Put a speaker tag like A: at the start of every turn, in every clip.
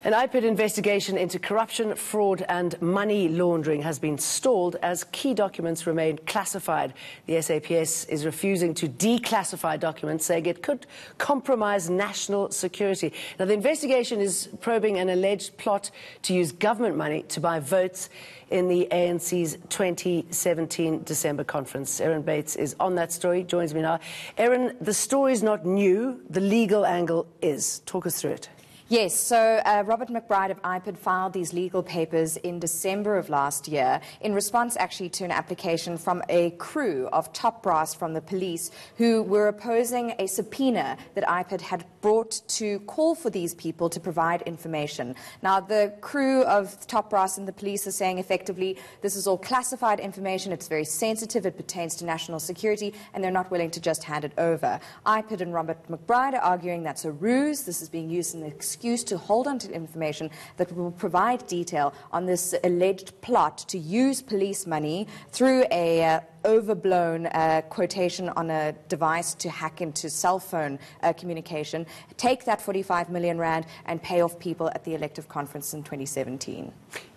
A: An IPID investigation into corruption, fraud and money laundering has been stalled as key documents remain classified. The SAPS is refusing to declassify documents, saying it could compromise national security. Now, the investigation is probing an alleged plot to use government money to buy votes in the ANC's 2017 December conference. Erin Bates is on that story, joins me now. Erin, the story's not new, the legal angle is. Talk us through it.
B: Yes, so Robert McBride of IPID filed these legal papers in December of last year in response actually to an application from a crew of top brass from the police who were opposing a subpoena that IPID had brought to call for these people to provide information. Now, the crew of top brass and the police are saying effectively this is all classified information, it's very sensitive, it pertains to national security, and they're not willing to just hand it over. IPID and Robert McBride are arguing that's a ruse, this is being used in the excuse to hold on to information that will provide detail on this alleged plot to use police money through a overblown quotation on a device to hack into cell phone communication, take that 45 million rand and pay off people at the elective conference in 2017.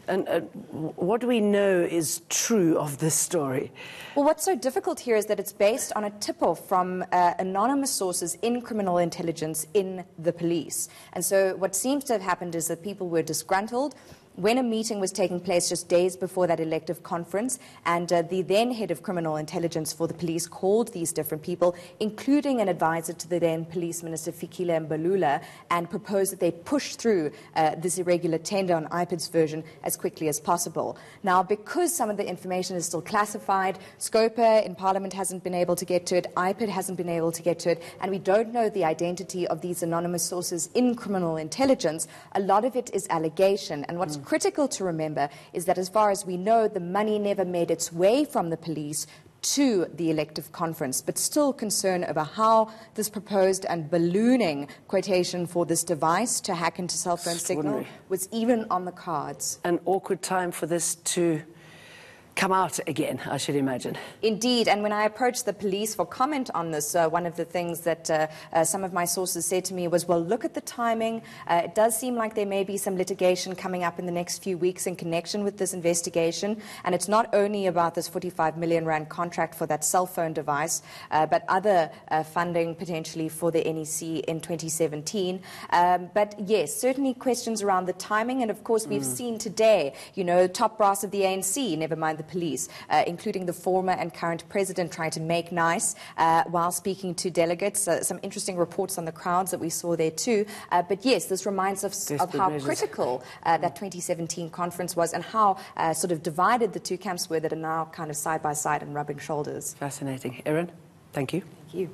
A: And what do we know is true of this story?
B: Well, what's so difficult here is that it's based on a tip-off from anonymous sources in criminal intelligence in the police. And so what seems to have happened is that people were disgruntled when a meeting was taking place just days before that elective conference, and the then head of criminal intelligence for the police called these different people, including an advisor to the then police minister, Fikile Mbalula, and proposed that they push through this irregular tender on IPID's version as quickly as possible. Now, because some of the information is still classified, Scopa in Parliament hasn't been able to get to it, IPID hasn't been able to get to it, and we don't know the identity of these anonymous sources in criminal intelligence, a lot of it is allegation. And what's critical to remember is that as far as we know, the money never made its way from the police to the elective conference, but still concern over how this proposed and ballooning quotation for this device to hack into cell phone signal was even on the cards.
A: An awkward time for this to come out again, I should imagine.
B: Indeed, and when I approached the police for comment on this, one of the things that some of my sources said to me was, well, look at the timing. It does seem like there may be some litigation coming up in the next few weeks in connection with this investigation, and it's not only about this 45 million rand contract for that cell phone device, but other funding potentially for the NEC in 2017. But yes, certainly questions around the timing, and of course we've seen today, you know, top brass of the ANC, never mind the police, including the former and current president, trying to make nice while speaking to delegates. Some interesting reports on the crowds that we saw there too. But yes, this reminds us of how critical that 2017 conference was and how sort of divided the two camps were that are now kind of side by side and rubbing shoulders.
A: Fascinating. Erin, thank you.
B: Thank you.